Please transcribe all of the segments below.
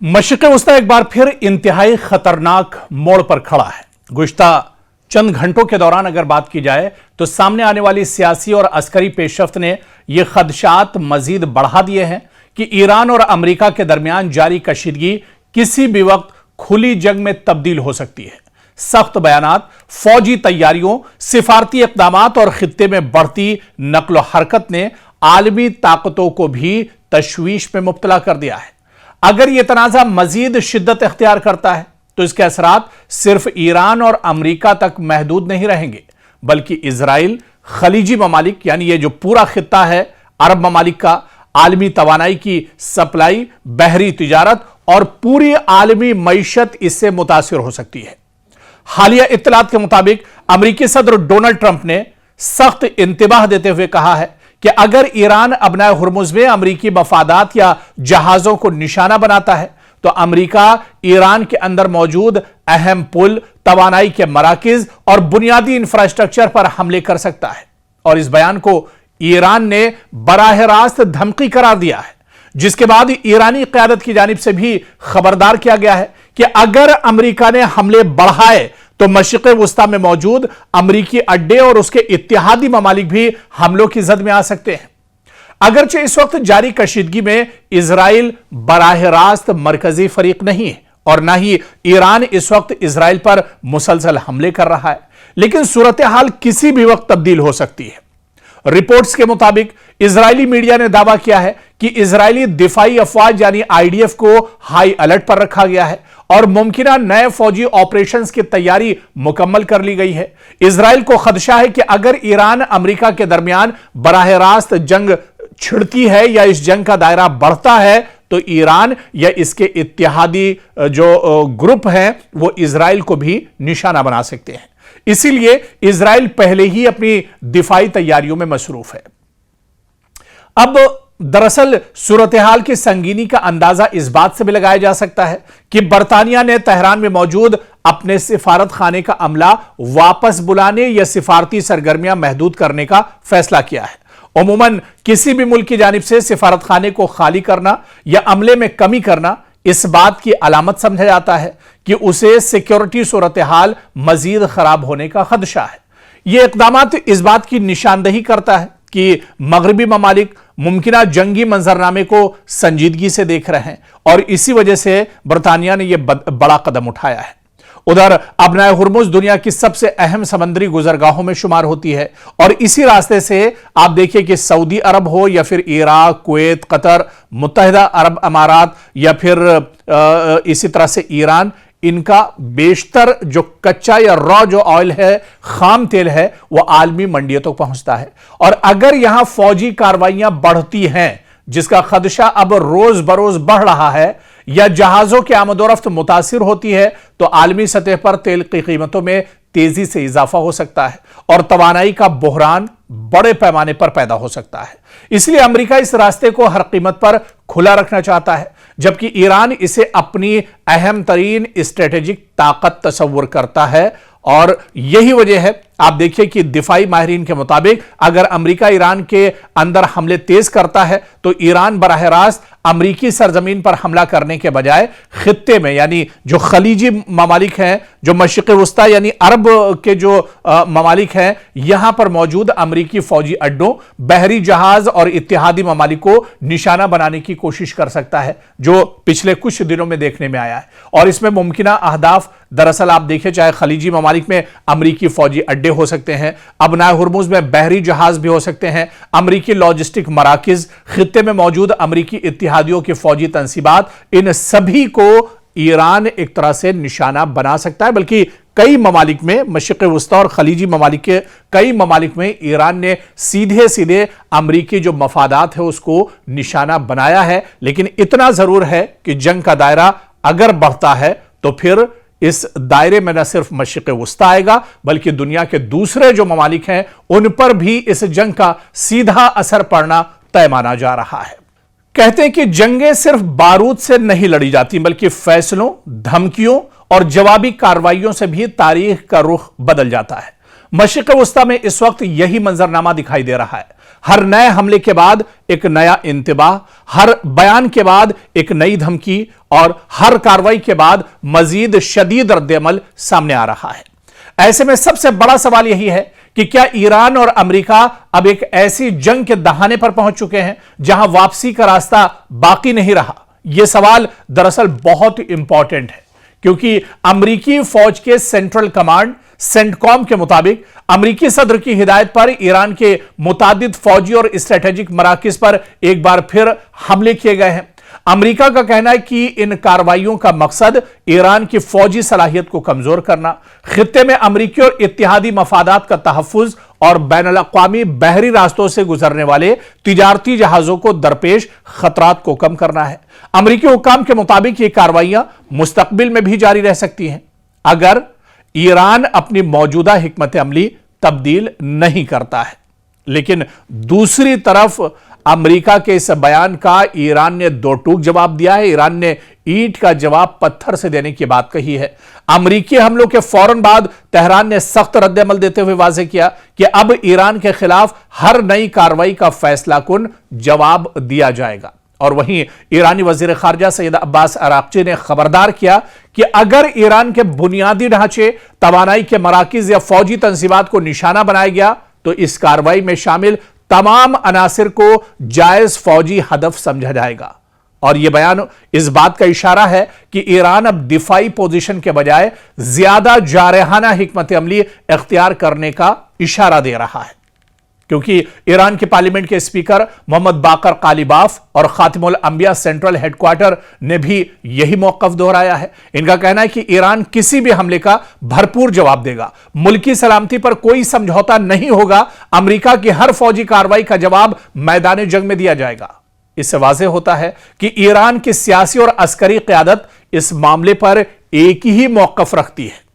मशरिक़ वस्ता एक बार फिर इंतहाई खतरनाक मोड़ पर खड़ा है। गुज़िश्ता चंद घंटों के दौरान अगर बात की जाए तो सामने आने वाली सियासी और अस्करी पेशरफ्त ने यह खदशात मजीद बढ़ा दिए हैं कि ईरान और अमेरिका के दरमियान जारी कशीदगी किसी भी वक्त खुली जंग में तब्दील हो सकती है। सख्त बयानात, फौजी तैयारियों, सिफारती इक़दामात और खित्ते में बढ़ती नक्ल हरकत ने आलमी ताकतों को भी तशवीश में मुब्तला कर दिया है। अगर यह तनाज़ा मजीद शिद्दत इख्तियार करता है तो इसके असरात सिर्फ ईरान और अमेरिका तक महदूद नहीं रहेंगे, बल्कि इजराइल, खलीजी ममालिक यानी ये जो पूरा खित्ता है अरब ममालिक का, आलमी तवानाई की सप्लाई, बहरी तिजारत और पूरी आलमी मईशत इससे मुतासिर हो सकती है। हालिया इत्तलात के मुताबिक अमेरिकी सदर डोनाल्ड ट्रंप ने सख्त इंतबाह देते हुए कहा है कि अगर ईरान अबनाए हुर्मुज में अमेरिकी मफादात या जहाजों को निशाना बनाता है तो अमेरिका ईरान के अंदर मौजूद अहम पुल, तवानाई के मराकिज और बुनियादी इंफ्रास्ट्रक्चर पर हमले कर सकता है। और इस बयान को ईरान ने बराह रास्त धमकी करार दिया है, जिसके बाद ईरानी क़यादत की जानिब से भी खबरदार किया गया है कि अगर अमेरिका ने हमले बढ़ाए तो मशरिक़ वस्ता में मौजूद अमेरिकी अड्डे और उसके इत्तेहादी ममालिक भी हमलों की जद में आ सकते हैं। अगरचे इस वक्त जारी कशीदगी में इजराइल बराह रास्त मरकजी फरीक नहीं है और ना ही ईरान इस वक्त इजराइल पर मुसलसल हमले कर रहा है, लेकिन सूरत हाल किसी भी वक्त तब्दील हो सकती है। रिपोर्ट्स के मुताबिक इजरायली मीडिया ने दावा किया है कि इजरायली दिफाई अफवाज यानी आईडीएफ को हाई अलर्ट पर रखा गया है और मुमकिना नए फौजी ऑपरेशंस की तैयारी मुकम्मल कर ली गई है। इजराइल को खदशा है कि अगर ईरान अमेरिका के दरमियान बराह रास्त जंग छिड़ती है या इस जंग का दायरा बढ़ता है तो ईरान या इसके इत्तेहादी जो ग्रुप हैं वो इजराइल को भी निशाना बना सकते हैं। इसीलिए इजराइल पहले ही अपनी दिफाई तैयारियों में मसरूफ है। अब दरअसल सूरत हाल की संगीनी का अंदाजा इस बात से भी लगाया जा सकता है कि बरतानिया ने तेहरान में मौजूद अपने सिफारत खाने का अमला वापस बुलाने या सिफारती सरगर्मियां महदूद करने का फैसला किया है। उमूमन किसी भी मुल्क की जानिब से सिफारत खाने को खाली करना या अमले में कमी करना इस बात की अलामत समझा जाता है कि उसे सिक्योरिटी सूरत हाल मजीद खराब होने का खदशा है। यह इकदामात इस बात की निशानदही करता है कि मगरबी ममालिक मुमकिना जंगी मंजरनामे को संजीदगी से देख रहे हैं और इसी वजह से बरतानिया ने यह बड़ा कदम उठाया है। उधर अबनाए हुर्मुज दुनिया की सबसे अहम समंदरी गुजरगाहों में शुमार होती है और इसी रास्ते से आप देखिए कि सऊदी अरब हो या फिर इराक, कुवैत, कतर, मुत्तहिदा अरब अमारात या फिर इसी तरह से ईरान, इनका बेशतर जो कच्चा या रॉ जो ऑयल है, खाम तेल है, वह आलमी मंडियों तक पहुंचता है। और अगर यहां फौजी कार्रवाइयां बढ़ती हैं, जिसका खदशा अब रोज बरोज बढ़ रहा है, या जहाजों की आमदोरफ्त मुतासिर होती है तो आलमी सतह पर तेल की कीमतों में तेजी से इजाफा हो सकता है और तवानाई का बहरान बड़े पैमाने पर पैदा हो सकता है। इसलिए अमेरिका इस रास्ते को हर कीमत पर खुला रखना चाहता है, जबकि ईरान इसे अपनी अहम तरीन स्ट्रेटेजिक ताकत तस्वुर करता है। और यही वजह है, आप देखिए कि दिफाई माहिरीन के मुताबिक अगर अमेरिका ईरान के अंदर हमले तेज करता है तो ईरान बराह रास्त अमेरिकी सरजमीन पर हमला करने के बजाय खित्ते में यानी जो खलीजी ममालिक हैं, जो मशरिक़ वस्ता यानी अरब के जो ममालिक हैं, यहां पर मौजूद अमेरिकी फौजी अड्डों, बहरी जहाज और इत्तेहादी ममालिक को निशाना बनाने की कोशिश कर सकता है, जो पिछले कुछ दिनों में देखने में आया है। और इसमें मुमकिना अहदाफ दरअसल आप देखिए, चाहे खलीजी ममालिक में अमेरिकी फौजी अड्डे हो सकते हैं, अबनाए हुर्मुज में बहरी जहाज भी हो सकते हैं, अमेरिकी लॉजिस्टिक मराकिज, खित्ते में मौजूद अमेरिकी इत्तेहादियों की फौजी तंसीबात, इन सभी को ईरान एक तरह से निशाना बना सकता है। बल्कि कई ममालिक में, मशरिक़ वस्ता और खलीजी ममालिक के कई ममालिक में ईरान ने सीधे सीधे अमेरिकी जो मफादात है उसको निशाना बनाया है। लेकिन इतना जरूर है कि जंग का दायरा अगर बढ़ता है तो फिर इस दायरे में न सिर्फ मशरिक़ वस्ता आएगा, बल्कि दुनिया के दूसरे जो ममालिक हैं उन पर भी इस जंग का सीधा असर पड़ना तय माना जा रहा है। कहते हैं कि जंगें सिर्फ बारूद से नहीं लड़ी जाती, बल्कि फैसलों, धमकियों और जवाबी कार्रवाइयों से भी तारीख का रुख बदल जाता है। मशरिक़ वस्ता में इस वक्त यही मंजरनामा दिखाई दे रहा है। हर नए हमले के बाद एक नया इंतबाह, हर बयान के बाद एक नई धमकी और हर कार्रवाई के बाद मजीद शदीद रद्द-ए-अमल सामने आ रहा है। ऐसे में सबसे बड़ा सवाल यही है कि क्या ईरान और अमेरिका अब एक ऐसी जंग के दहाने पर पहुंच चुके हैं जहां वापसी का रास्ता बाकी नहीं रहा? यह सवाल दरअसल बहुत इंपॉर्टेंट है, क्योंकि अमेरिकी फौज के सेंट्रल कमांड सेंटकॉम के मुताबिक अमेरिकी सदर की हिदायत पर ईरान के मुतादिद फौजी और स्ट्रेटेजिक मराकिज पर एक बार फिर हमले किए गए हैं। अमेरिका का कहना है कि इन कार्रवाइयों का मकसद ईरान की फौजी सलाहियत को कमजोर करना, खित्ते में अमेरिकी और इत्तेहादी मफादात का तहफ्फुज और बैनुल-अक़वामी बहरी रास्तों से गुजरने वाले तिजारती जहाजों को दरपेश खतरात को कम करना है। अमेरिकी हुक्काम के मुताबिक ये कार्रवाइयां मुस्तकबिल में भी जारी रह सकती हैं अगर ईरान अपनी मौजूदा हिकमत अमली तब्दील नहीं करता है। लेकिन दूसरी तरफ अमेरिका के इस बयान का ईरान ने दो टूक जवाब दिया है। ईरान ने ईंट का जवाब पत्थर से देने की बात कही है। अमेरिकी हमलों के फौरन बाद तेहरान ने सख्त रद्द-ए-अमल देते हुए वाज़ेह किया कि अब ईरान के खिलाफ हर नई कार्रवाई का फैसलाकुन जवाब दिया जाएगा। और वहीं ईरानी वजीर खारजा सैयद अब्बास अराक्ची ने खबरदार किया कि अगर ईरान के बुनियादी ढांचे, तवानाई के मराकिज या फौजी तंजीमात को निशाना बनाया गया तो इस कार्रवाई में शामिल तमाम अनासिर को जायज फौजी हदफ समझा जाएगा। और यह बयान इस बात का इशारा है कि ईरान अब दिफाई पोजीशन के बजाय ज्यादा जारहाना हिकमत अमली इख्तियार करने का इशारा दे रहा है, क्योंकि ईरान के पार्लियामेंट के स्पीकर मोहम्मद बाकर कालिबाफ और खातिमुल अंबिया सेंट्रल हेडक्वार्टर ने भी यही मौकफ दोहराया है। इनका कहना है कि ईरान किसी भी हमले का भरपूर जवाब देगा, मुल्की सलामती पर कोई समझौता नहीं होगा, अमेरिका की हर फौजी कार्रवाई का जवाब मैदान जंग में दिया जाएगा। इससे वाज़ेह होता है कि ईरान की सियासी और अस्करी क़यादत इस मामले पर एक ही मौकफ रखती है।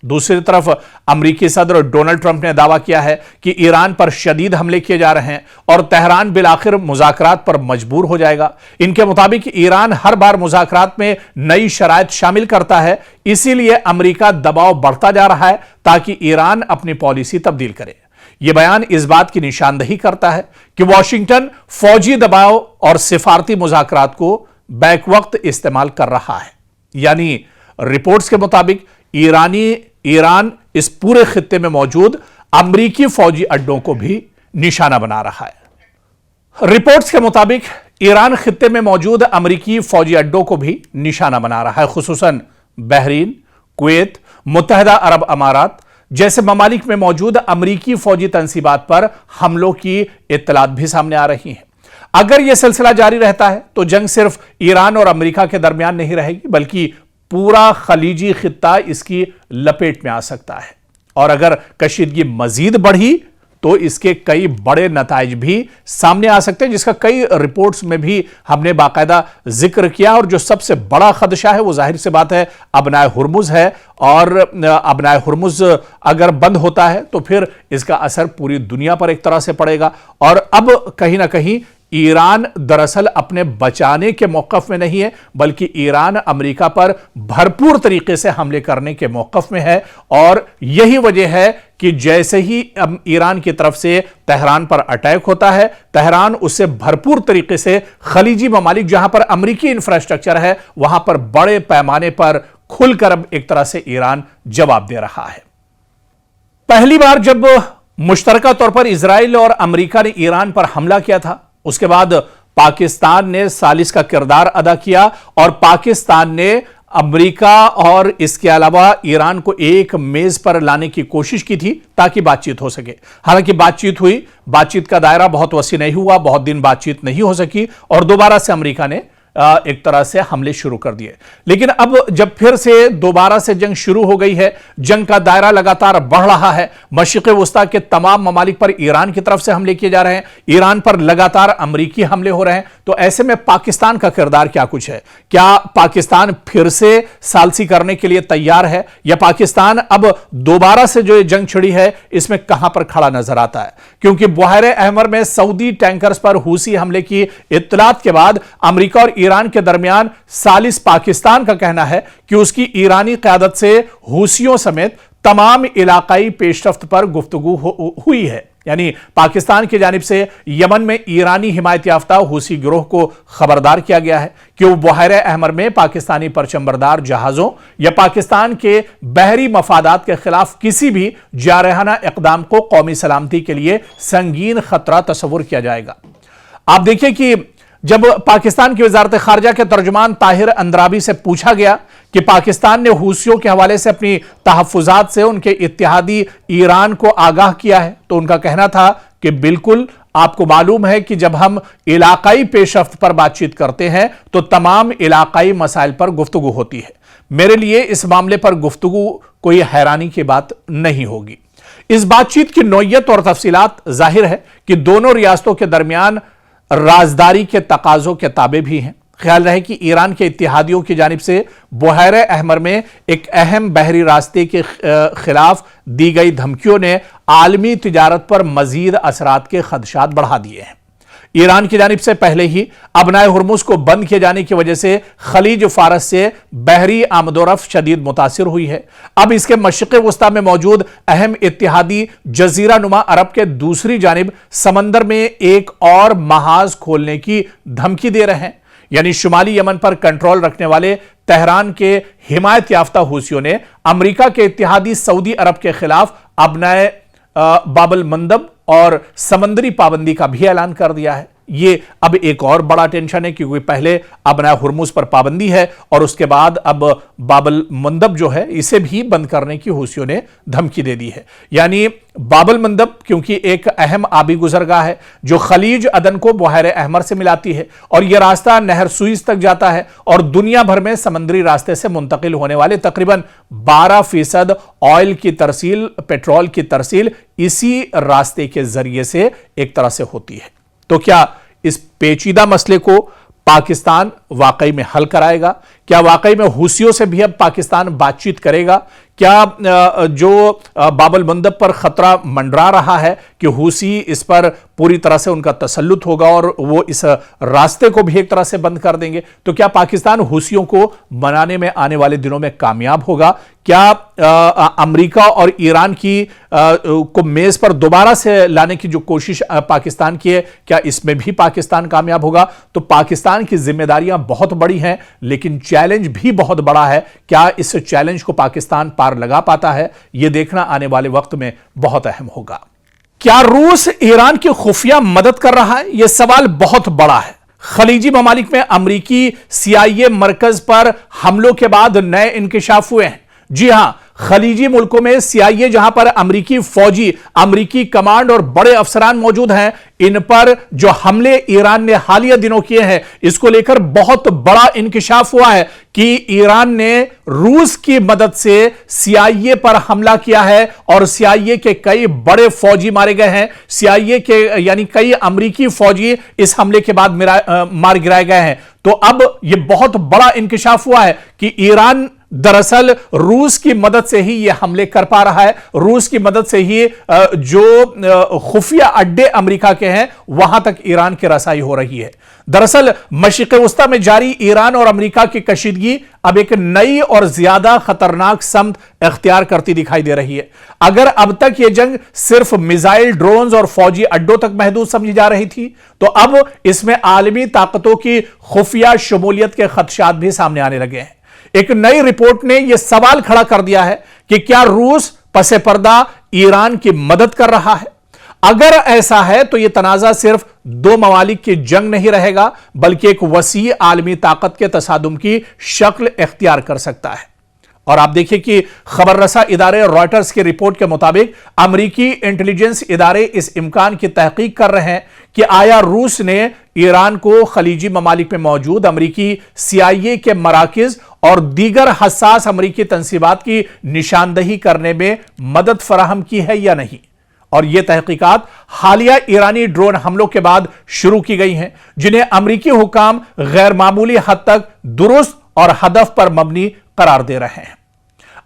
दूसरी तरफ अमेरिकी सदर डोनाल्ड ट्रंप ने दावा किया है कि ईरान पर शदीद हमले किए जा रहे हैं और तेहरान बिलाखिर मुज़ाकरात पर मजबूर हो जाएगा। इनके मुताबिक ईरान हर बार मुज़ाकरात में नई शराइत शामिल करता है, इसीलिए अमेरिका दबाव बढ़ता जा रहा है ताकि ईरान अपनी पॉलिसी तब्दील करे। यह बयान इस बात की निशानदही करता है कि वॉशिंगटन फौजी दबाव और सिफारती मुज़ाकरात को बैक वक्त इस्तेमाल कर रहा है। यानी रिपोर्ट्स के मुताबिक ईरान इस पूरे खित्ते में मौजूद अमेरिकी फौजी अड्डों को भी निशाना बना रहा है। रिपोर्ट्स के मुताबिक ईरान खित्ते में मौजूद अमेरिकी फौजी अड्डों को भी निशाना बना रहा है, खुसूसन बहरीन, कुवैत, मुत्तहिदा अरब अमारात जैसे ममालिक में मौजूद अमेरिकी फौजी तंसीबात पर हमलों की इत्तलात भी सामने आ रही हैं। अगर यह सिलसिला जारी रहता है तो जंग सिर्फ ईरान और अमेरिका के दरमियान नहीं रहेगी, बल्कि पूरा खलीजी खित्ता इसकी लपेट में आ सकता है। और अगर कशीदगी मजीद बढ़ी तो इसके कई बड़े नताइज भी सामने आ सकते हैं, जिसका कई रिपोर्ट्स में भी हमने बाकायदा जिक्र किया। और जो सबसे बड़ा खदशा है वो जाहिर सी बात है अबनाए हुर्मुज है, और अबनाए हुर्मुज अगर बंद होता है तो फिर इसका असर पूरी दुनिया पर एक तरह से पड़ेगा। और अब कहीं ना कहीं ईरान दरअसल अपने बचाने के मौकफ में नहीं है, बल्कि ईरान अमेरिका पर भरपूर तरीके से हमले करने के मौकफ में है। और यही वजह है कि जैसे ही ईरान की तरफ से तेहरान पर अटैक होता है, तेहरान उससे भरपूर तरीके से खलीजी ममालिक जहां पर अमेरिकी इंफ्रास्ट्रक्चर है वहां पर बड़े पैमाने पर खुलकर अब एक तरह से ईरान जवाब दे रहा है। पहली बार जब मुश्तरका तौर पर इजराइल और अमेरिका ने ईरान पर हमला किया था, उसके बाद पाकिस्तान ने सालिस का किरदार अदा किया और पाकिस्तान ने अमेरिका और इसके अलावा ईरान को एक मेज पर लाने की कोशिश की थी ताकि बातचीत हो सके। हालांकि बातचीत हुई, बातचीत का दायरा बहुत वसी नहीं हुआ, बहुत दिन बातचीत नहीं हो सकी और दोबारा से अमेरिका ने एक तरह से हमले शुरू कर दिए। लेकिन अब जब फिर से दोबारा से जंग शुरू हो गई है, जंग का दायरा लगातार बढ़ रहा है, मशरिक़ वस्ता के तमाम ममालिक पर ईरान की तरफ से हमले किए जा रहे हैं, ईरान पर लगातार अमेरिकी हमले हो रहे हैं, तो ऐसे में पाकिस्तान का किरदार क्या कुछ है? क्या पाकिस्तान फिर से सालसी करने के लिए तैयार है, या पाकिस्तान अब दोबारा से जो ये जंग छिड़ी है इसमें कहां पर खड़ा नजर आता है? क्योंकि बुहैरे अहमर में सऊदी टैंकर्स पर हूसी हमले की इत्तलात के बाद अमेरिका और ईरान के दरमियान सालिस पाकिस्तान का कहना है कि उसकी ईरानी क़यादत से हूसियों समेत तमाम इलाकाई पेशरफ्त पर गुफ्तगू हुई है। यानी पाकिस्तान की जानिब से यमन में ईरानी हिमायत याफ्ता हुसी गिरोह को खबरदार किया गया है कि वो बहर अहमर में पाकिस्तानी परचमबरदार जहाजों या पाकिस्तान के बहरी मफादात के खिलाफ किसी भी जारहाना इक़दाम को कौमी सलामती के लिए संगीन खतरा तस्वुर किया जाएगा। आप देखिए कि जब पाकिस्तान की वजारत खारजा के तर्जुमान ताहिर अंद्राबी से पूछा गया कि पाकिस्तान ने हूसियों के हवाले से अपनी तहफ़्फ़ुज़ात से उनके इत्तेहादी ईरान को आगाह किया है, तो उनका कहना था कि बिल्कुल, आपको मालूम है कि जब हम इलाकाई पेशरफ्त पर बातचीत करते हैं तो तमाम इलाकाई मसाइल पर गुफ्तगू होती है। मेरे लिए इस मामले पर गुफ्तगू कोई हैरानी की बात नहीं होगी। इस बातचीत की नौयत और तफसीलात जाहिर है कि दोनों रियासतों के दरमियान राजदारी के तकाजों के ताबे भी हैं। ख्याल रहे कि ईरान के इत्तेहादियों की जानिब से बहर अहमर में एक अहम बहरी रास्ते के खिलाफ दी गई धमकियों ने आलमी तिजारत पर मजीद असरात के खदशात बढ़ा दिए हैं। ईरान की जानिब से पहले ही अबनाए हुर्मुज को बंद किए जाने की वजह से खलीज फारस से बहरी आमदोरफ शदीद मुतासिर हुई है। अब इसके मशरिक़ वस्ता में मौजूद अहम इत्तेहादी जजीरा नुमा अरब के दूसरी जानिब समंदर में एक और महाज खोलने की धमकी दे रहे हैं। यानी शुमाली यमन पर कंट्रोल रखने वाले तेहरान के हिमायत याफ्ता हूसियों ने अमेरिका के इत्तेहादी सऊदी अरब के खिलाफ अबनाए बाबल मंदब और समंदरी पाबंदी का भी ऐलान कर दिया है। ये अब एक और बड़ा टेंशन है क्योंकि पहले अबनाए हुर्मुज पर पाबंदी है और उसके बाद अब बाबल मंदब जो है इसे भी बंद करने की हूसियों ने धमकी दे दी है। यानी बाबल मंदब क्योंकि एक अहम आबी गुजरगाह है जो खलीज अदन को बहर अहमर से मिलाती है और यह रास्ता नहर सुइज तक जाता है और दुनिया भर में समंदरी रास्ते से मुंतकिल होने वाले तकरीबन 12% ऑयल की तरसील, पेट्रोल की तरसील इसी रास्ते के जरिए से एक तरह से होती है। तो क्या इस पेचीदा मसले को पाकिस्तान वाकई में हल कराएगा? क्या वाकई में हूसियों से भी अब पाकिस्तान बातचीत करेगा? क्या जो बाबल मंदब पर खतरा मंडरा रहा है कि हूसी इस पर पूरी तरह से उनका तसल्लुत होगा और वो इस रास्ते को भी एक तरह से बंद कर देंगे, तो क्या पाकिस्तान हूसियों को मनाने में आने वाले दिनों में कामयाब होगा? क्या अमेरिका और ईरान की को मेज पर दोबारा से लाने की जो कोशिश पाकिस्तान की है, क्या इसमें भी पाकिस्तान कामयाब होगा? तो पाकिस्तान की जिम्मेदारियां बहुत बड़ी हैं लेकिन चैलेंज भी बहुत बड़ा है। क्या इस चैलेंज को पाकिस्तान पार लगा पाता है? यह देखना आने वाले वक्त में बहुत अहम होगा। क्या रूस ईरान की खुफिया मदद कर रहा है? यह सवाल बहुत बड़ा है। खलीजी ममालिक में अमरीकी CIA मरकज पर हमलों के बाद नए इंकिशाफ हुए हैं। जी हां, खलीजी मुल्कों में CIA जहां पर अमरीकी फौजी, अमरीकी कमांड और बड़े अफसरान मौजूद हैं, इन पर जो हमले ईरान ने हालिया दिनों किए हैं, इसको लेकर बहुत बड़ा इंकिशाफ हुआ है कि ईरान ने रूस की मदद से CIA पर हमला किया है और CIA के कई बड़े फौजी मारे गए हैं। CIA के यानी कई अमरीकी फौजी इस हमले के बाद मार गिराए गए हैं। तो अब यह बहुत बड़ा इंकिशाफ हुआ है कि ईरान दरअसल रूस की मदद से ही यह हमले कर पा रहा है। रूस की मदद से ही जो खुफिया अड्डे अमेरिका के हैं वहां तक ईरान की रसाई हो रही है। दरअसल मशरिक़ वस्ता में जारी ईरान और अमेरिका की कशीदगी अब एक नई और ज्यादा खतरनाक समत इख्तियार करती दिखाई दे रही है। अगर अब तक यह जंग सिर्फ मिसाइल, ड्रोन्स और फौजी अड्डों तक महदूद समझी जा रही थी, तो अब इसमें आलमी ताकतों की खुफिया शमूलियत के खदशात भी सामने आने लगे हैं। एक नई रिपोर्ट ने यह सवाल खड़ा कर दिया है कि क्या रूस पसे पर्दा ईरान की मदद कर रहा है? अगर ऐसा है तो यह तनाजा सिर्फ दो ममालिक की जंग नहीं रहेगा बल्कि एक वसी आलमी ताकत के तसादुम की शक्ल इख्तियार कर सकता है। और आप देखिए कि खबर रसा इदारे रॉयटर्स की रिपोर्ट के मुताबिक अमरीकी इंटेलिजेंस इदारे इस इम्कान की तहकीक कर रहे हैं कि आया रूस ने ईरान को खलीजी ममालिक में मौजूद अमरीकी CIA के मराकिज और दीगर हसास अमरीकी तंसीबात की निशानदही करने में मदद फराहम की है या नहीं। और यह तहकीकात हालिया ईरानी ड्रोन हमलों के बाद शुरू की गई हैं, जिन्हें अमरीकी हुकाम गैर मामूली हद तक दुरुस्त और हदफ पर मबनी करार दे रहे हैं।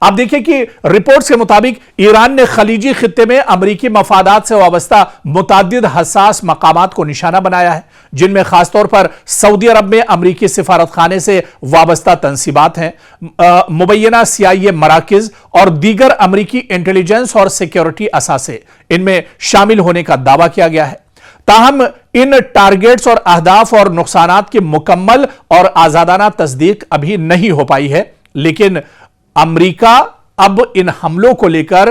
आप देखिए कि रिपोर्ट्स के मुताबिक ईरान ने खलीजी खित्ते में अमरीकी मफादात से वाबस्ता मुताद्दिद हसास मकामात को निशाना बनाया है, जिनमें खासतौर पर सऊदी अरब में अमरीकी सिफारत खाने से वाबस्ता तंसीबात हैं, मुबैना CIA मराकिज और दीगर अमरीकी इंटेलिजेंस और सिक्योरिटी असासे इनमें शामिल होने का दावा किया गया है। ताहम इन टारगेट्स और अहदाफ और नुकसानात की मुकम्मल और आजादाना तस्दीक अभी नहीं हो पाई है, लेकिन अमेरिका अब इन हमलों को लेकर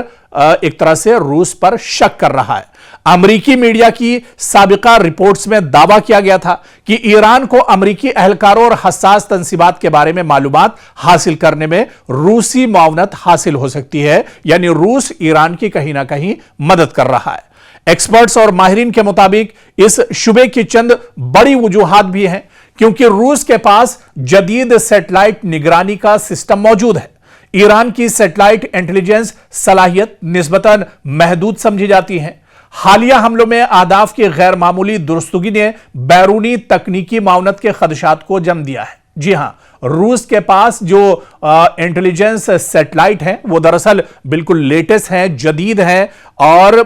एक तरह से रूस पर शक कर रहा है। अमेरिकी मीडिया की साबिका रिपोर्ट्स में दावा किया गया था कि ईरान को अमेरिकी अहलकारों और हसास तंसीबात के बारे में मालूमात हासिल करने में रूसी मुआवनत हासिल हो सकती है, यानी रूस ईरान की कहीं ना कहीं मदद कर रहा है। एक्सपर्ट्स और माहिरीन के मुताबिक इस शुबे की चंद बड़ी वजूहात भी हैं, क्योंकि रूस के पास जदीद सैटेलाइट निगरानी का सिस्टम मौजूद है। ईरान की सैटेलाइट इंटेलिजेंस सलाहियत निस्बतन महदूद समझी जाती है। हालिया हमलों में आदाफ की गैर मामूली दुरुस्तगी ने बैरूनी तकनीकी माउनत के खदशात को जन्म दिया है। जी हां, रूस के पास जो इंटेलिजेंस सैटेलाइट हैं वो दरअसल बिल्कुल लेटेस्ट हैं, जदीद हैं और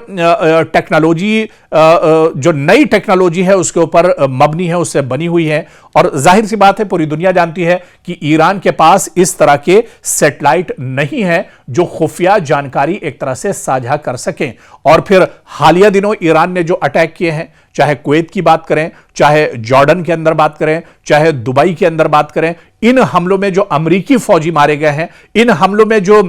टेक्नोलॉजी जो नई टेक्नोलॉजी है उसके ऊपर मबनी है, उससे बनी हुई है। और जाहिर सी बात है, पूरी दुनिया जानती है कि ईरान के पास इस तरह के सैटेलाइट नहीं है जो खुफिया जानकारी एक तरह से साझा कर सकें। और फिर हालिया दिनों ईरान ने जो अटैक किए हैं, चाहे कुवैत की बात करें, चाहे जॉर्डन के अंदर बात करें, चाहे दुबई के अंदर बात करें, इन हमलों में जो अमरीकी फौजी मारे गए हैं, इन हमलों में जो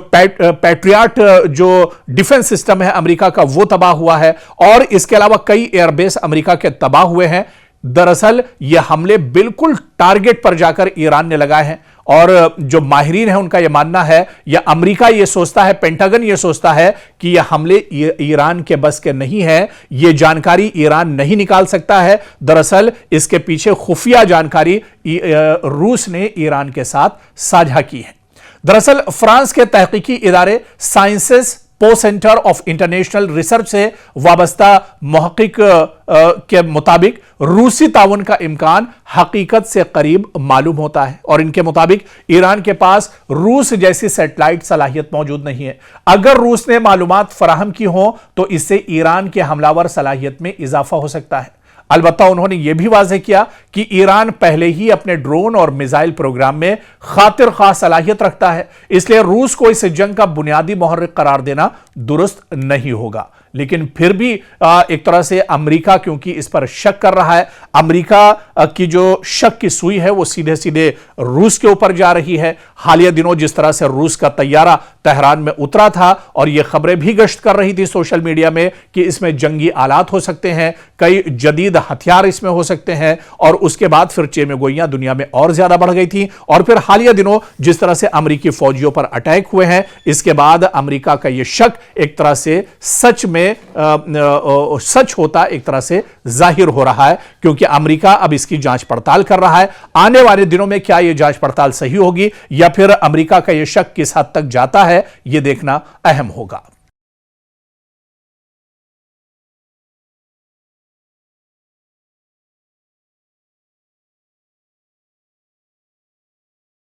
पैट्रियट जो डिफेंस सिस्टम है अमेरिका का वो तबाह हुआ है, और इसके अलावा कई एयरबेस अमेरिका के तबाह हुए हैं। दरअसल ये हमले बिल्कुल टारगेट पर जाकर ईरान ने लगाए हैं। और जो माहिरीन है उनका यह मानना है, या अमेरिका ये सोचता है, पेंटागन ये सोचता है कि यह हमले ईरान के बस के नहीं है, ये जानकारी ईरान नहीं निकाल सकता है। दरअसल इसके पीछे खुफिया जानकारी रूस ने ईरान के साथ साझा की है। दरअसल फ्रांस के तहकीकी इदारे साइंसेस पो सेंटर ऑफ इंटरनेशनल रिसर्च से वाबस्ता मुहक्किक के मुताबिक रूसी ताउन का इम्कान हकीकत से करीब मालूम होता है, और इनके मुताबिक ईरान के पास रूस जैसी सैटेलाइट सलाहियत मौजूद नहीं है। अगर रूस ने मालूमात फराहम की हो तो इससे ईरान के हमलावर सलाहियत में इजाफा हो सकता है। अलबत्ता उन्होंने यह भी वाज़ेह किया कि ईरान पहले ही अपने ड्रोन और मिसाइल प्रोग्राम में खातिर खास सलाहियत रखता है, इसलिए रूस को इस जंग का बुनियादी मुहर्रिक करार देना दुरुस्त नहीं होगा। लेकिन फिर भी एक तरह से अमेरिका क्योंकि इस पर शक कर रहा है, अमेरिका की जो शक की सुई है वो सीधे सीधे रूस के ऊपर जा रही है। हालिया दिनों जिस तरह से रूस का तैयारा तेहरान में उतरा था और ये खबरें भी गश्त कर रही थी सोशल मीडिया में कि इसमें जंगी आलात हो सकते हैं, कई जदीद हथियार इसमें हो सकते हैं, और उसके बाद फिर चेमेगोइयां दुनिया में और ज्यादा बढ़ गई थी। और फिर हालिया दिनों जिस तरह से अमेरिकी फौजियों पर अटैक हुए हैं, इसके बाद अमेरिका का यह शक एक तरह से सच में सच होता एक तरह से जाहिर हो रहा है, क्योंकि अमेरिका अब इसकी जांच पड़ताल कर रहा है। आने वाले दिनों में क्या यह जांच पड़ताल सही होगी या फिर अमेरिका का यह शक किस हद तक जाता है, यह देखना अहम होगा।